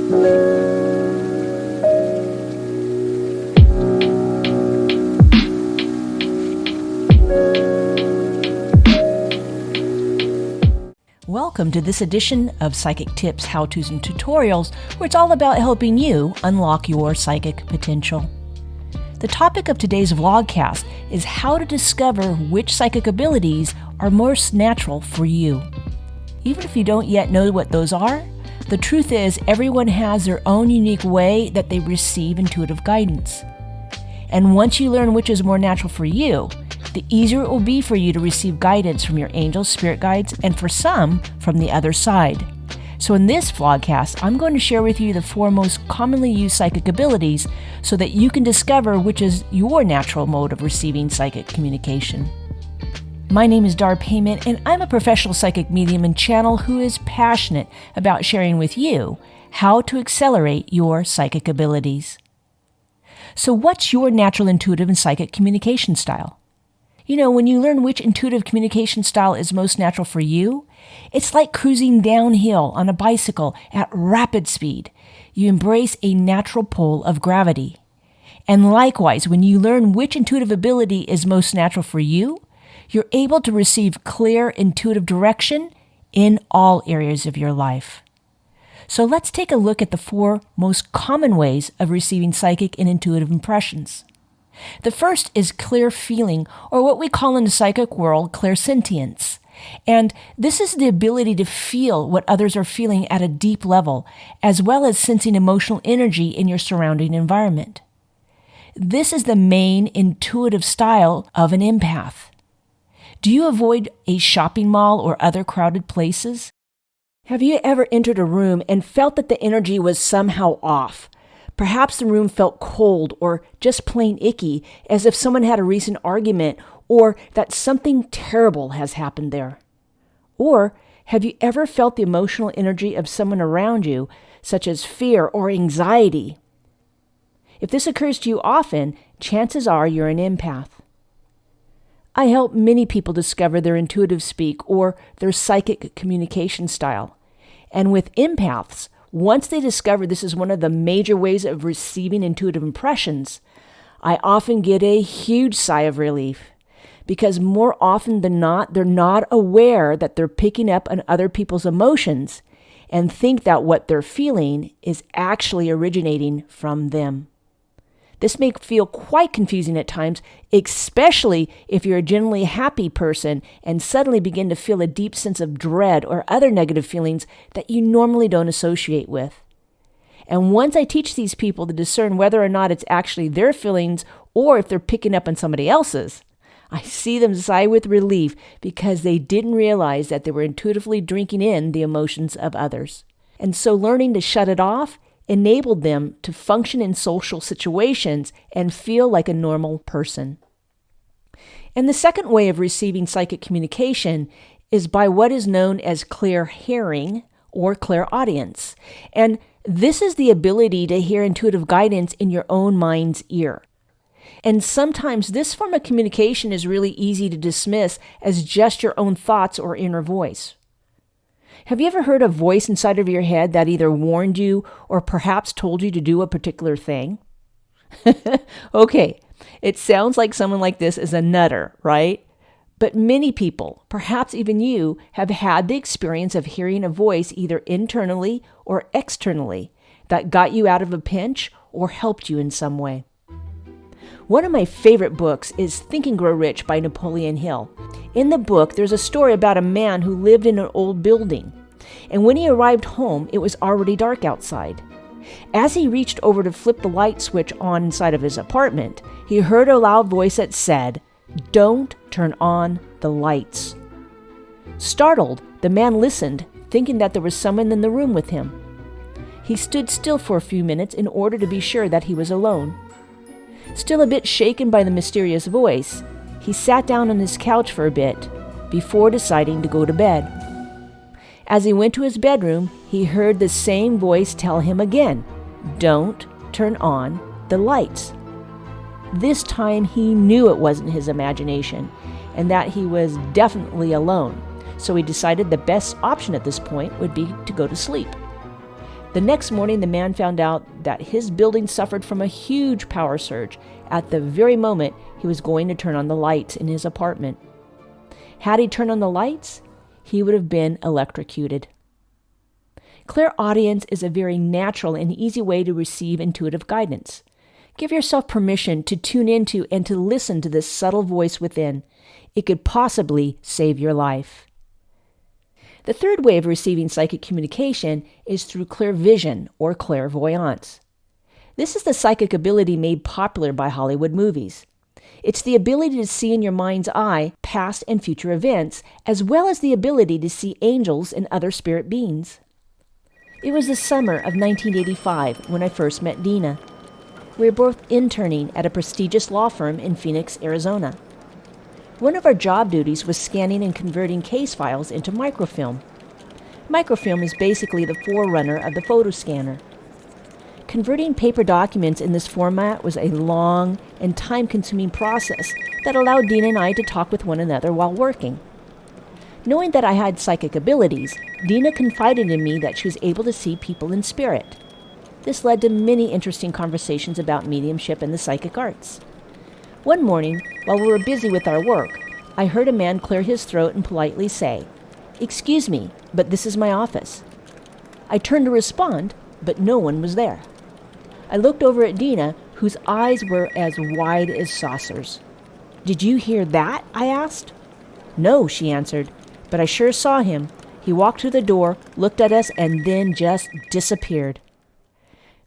Welcome to this edition of Psychic Tips, How-Tos, and Tutorials, where it's all about helping you unlock your psychic potential. The topic of today's vlogcast is how to discover which psychic abilities are most natural for you. Even if you don't yet know what those are, the truth is everyone has their own unique way that they receive intuitive guidance. And once you learn which is more natural for you, the easier it will be for you to receive guidance from your angels, spirit guides, and for some, from the other side. So in this vlogcast, I'm going to share with you the 4 most commonly used psychic abilities so that you can discover which is your natural mode of receiving psychic communication. My name is Dar Payment, and I'm a professional psychic medium and channel who is passionate about sharing with you how to accelerate your psychic abilities. So what's your natural intuitive and psychic communication style? You know, when you learn which intuitive communication style is most natural for you, it's like cruising downhill on a bicycle at rapid speed. You embrace a natural pull of gravity. And likewise, when you learn which intuitive ability is most natural for you, you're able to receive clear intuitive direction in all areas of your life. So let's take a look at the 4 most common ways of receiving psychic and intuitive impressions. The first is clear feeling, or what we call in the psychic world, clairsentience. And this is the ability to feel what others are feeling at a deep level, as well as sensing emotional energy in your surrounding environment. This is the main intuitive style of an empath. Do you avoid a shopping mall or other crowded places? Have you ever entered a room and felt that the energy was somehow off? Perhaps the room felt cold or just plain icky, as if someone had a recent argument or that something terrible has happened there. Or have you ever felt the emotional energy of someone around you, such as fear or anxiety? If this occurs to you often, chances are you're an empath. I help many people discover their intuitive speak or their psychic communication style. And with empaths, once they discover this is one of the major ways of receiving intuitive impressions, I often get a huge sigh of relief, because more often than not, they're not aware that they're picking up on other people's emotions and think that what they're feeling is actually originating from them. This may feel quite confusing at times, especially if you're a generally happy person and suddenly begin to feel a deep sense of dread or other negative feelings that you normally don't associate with. And once I teach these people to discern whether or not it's actually their feelings or if they're picking up on somebody else's, I see them sigh with relief because they didn't realize that they were intuitively drinking in the emotions of others. And so learning to shut it off enabled them to function in social situations and feel like a normal person. And the second way of receiving psychic communication is by what is known as clear hearing or clairaudience. And this is the ability to hear intuitive guidance in your own mind's ear. And sometimes this form of communication is really easy to dismiss as just your own thoughts or inner voice. Have you ever heard a voice inside of your head that either warned you or perhaps told you to do a particular thing? Okay, it sounds like someone like this is a nutter, right? But many people, perhaps even you, have had the experience of hearing a voice either internally or externally that got you out of a pinch or helped you in some way. One of my favorite books is Think and Grow Rich by Napoleon Hill. In the book, there's a story about a man who lived in an old building. And when he arrived home, it was already dark outside. As he reached over to flip the light switch on inside of his apartment, he heard a loud voice that said, "Don't turn on the lights." Startled, the man listened, thinking that there was someone in the room with him. He stood still for a few minutes in order to be sure that he was alone. Still a bit shaken by the mysterious voice, he sat down on his couch for a bit before deciding to go to bed. As he went to his bedroom, he heard the same voice tell him again, "Don't turn on the lights." This time he knew it wasn't his imagination and that he was definitely alone, so he decided the best option at this point would be to go to sleep. The next morning, the man found out that his building suffered from a huge power surge at the very moment he was going to turn on the lights in his apartment. Had he turned on the lights, he would have been electrocuted. Clairaudience is a very natural and easy way to receive intuitive guidance. Give yourself permission to tune into and to listen to this subtle voice within. It could possibly save your life. The third way of receiving psychic communication is through clairvision or clairvoyance. This is the psychic ability made popular by Hollywood movies. It's the ability to see in your mind's eye past and future events, as well as the ability to see angels and other spirit beings. It was the summer of 1985 when I first met Dina. We were both interning at a prestigious law firm in Phoenix, Arizona. One of our job duties was scanning and converting case files into microfilm. Microfilm is basically the forerunner of the photo scanner. Converting paper documents in this format was a long and time-consuming process that allowed Dina and I to talk with one another while working. Knowing that I had psychic abilities, Dina confided in me that she was able to see people in spirit. This led to many interesting conversations about mediumship and the psychic arts. One morning, while we were busy with our work, I heard a man clear his throat and politely say, "Excuse me, but this is my office." I turned to respond, but no one was there. I looked over at Dina, whose eyes were as wide as saucers. "Did you hear that?" I asked. "No," she answered, "but I sure saw him. He walked through the door, looked at us, and then just disappeared."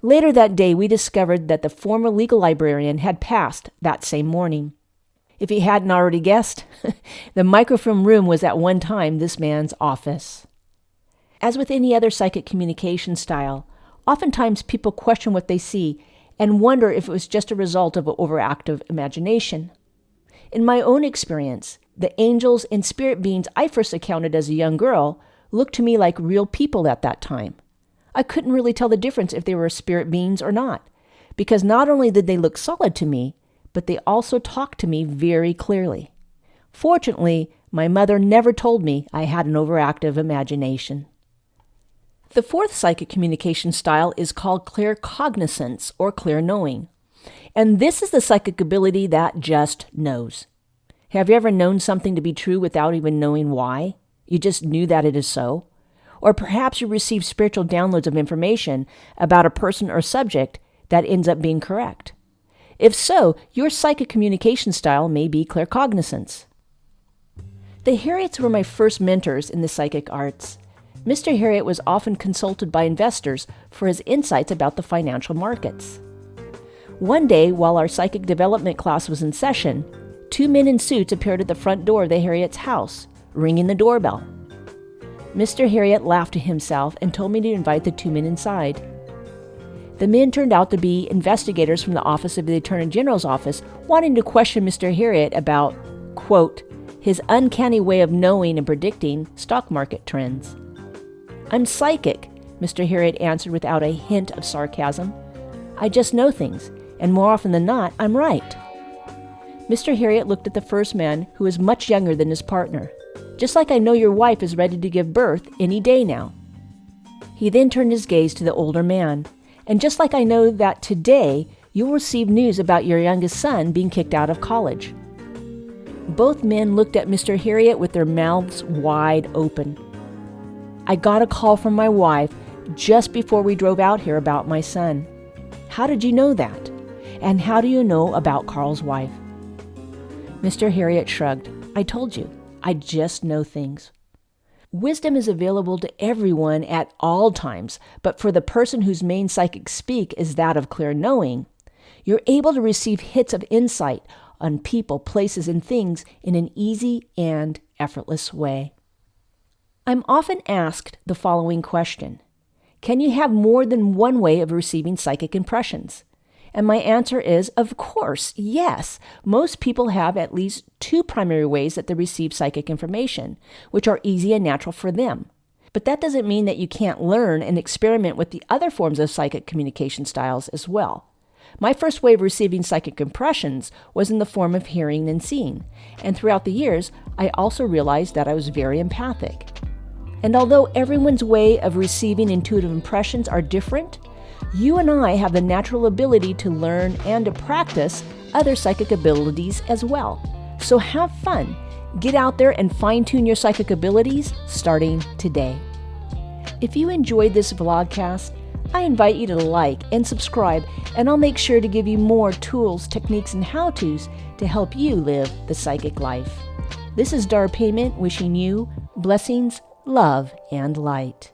Later that day, we discovered that the former legal librarian had passed that same morning. If he hadn't already guessed, the microfilm room was at one time this man's office. As with any other psychic communication style, oftentimes people question what they see and wonder if it was just a result of an overactive imagination. In my own experience, the angels and spirit beings I first encountered as a young girl looked to me like real people at that time. I couldn't really tell the difference if they were spirit beings or not, because not only did they look solid to me, but they also talked to me very clearly. Fortunately, my mother never told me I had an overactive imagination. The fourth psychic communication style is called claircognizance or clairknowing, and this is the psychic ability that just knows. Have you ever known something to be true without even knowing why? You just knew that it is so. Or perhaps you receive spiritual downloads of information about a person or subject that ends up being correct. If so, your psychic communication style may be claircognizance. The Harriets were my first mentors in the psychic arts. Mr. Harriet was often consulted by investors for his insights about the financial markets. One day, while our psychic development class was in session, two men in suits appeared at the front door of the Harriet's house, ringing the doorbell. Mr. Harriet laughed to himself and told me to invite the two men inside. The men turned out to be investigators from the Office of the Attorney General's office wanting to question Mr. Harriet about, quote, his uncanny way of knowing and predicting stock market trends. "I'm psychic," Mr. Harriet answered without a hint of sarcasm. "I just know things, and more often than not, I'm right." Mr. Harriet looked at the first man, who was much younger than his partner. "Just like I know your wife is ready to give birth any day now." He then turned his gaze to the older man. "And just like I know that today you'll receive news about your youngest son being kicked out of college." Both men looked at Mr. Harriet with their mouths wide open. "I got a call from my wife just before we drove out here about my son." "How did you know that? And how do you know about Carl's wife?" Mr. Harriet shrugged. "I told you. I just know things." Wisdom is available to everyone at all times, but for the person whose main psychic speak is that of clear knowing, you're able to receive hits of insight on people, places, and things in an easy and effortless way. I'm often asked the following question: can you have more than one way of receiving psychic impressions? And my answer is, of course, yes. Most people have at least two primary ways that they receive psychic information, which are easy and natural for them. But that doesn't mean that you can't learn and experiment with the other forms of psychic communication styles as well. My first way of receiving psychic impressions was in the form of hearing and seeing, and throughout the years, I also realized that I was very empathic. And although everyone's way of receiving intuitive impressions are different, you and I have the natural ability to learn and to practice other psychic abilities as well. So have fun. Get out there and fine-tune your psychic abilities starting today. If you enjoyed this vlogcast, I invite you to like and subscribe, and I'll make sure to give you more tools, techniques, and how-tos to help you live the psychic life. This is Dar Payment wishing you blessings, love, and light.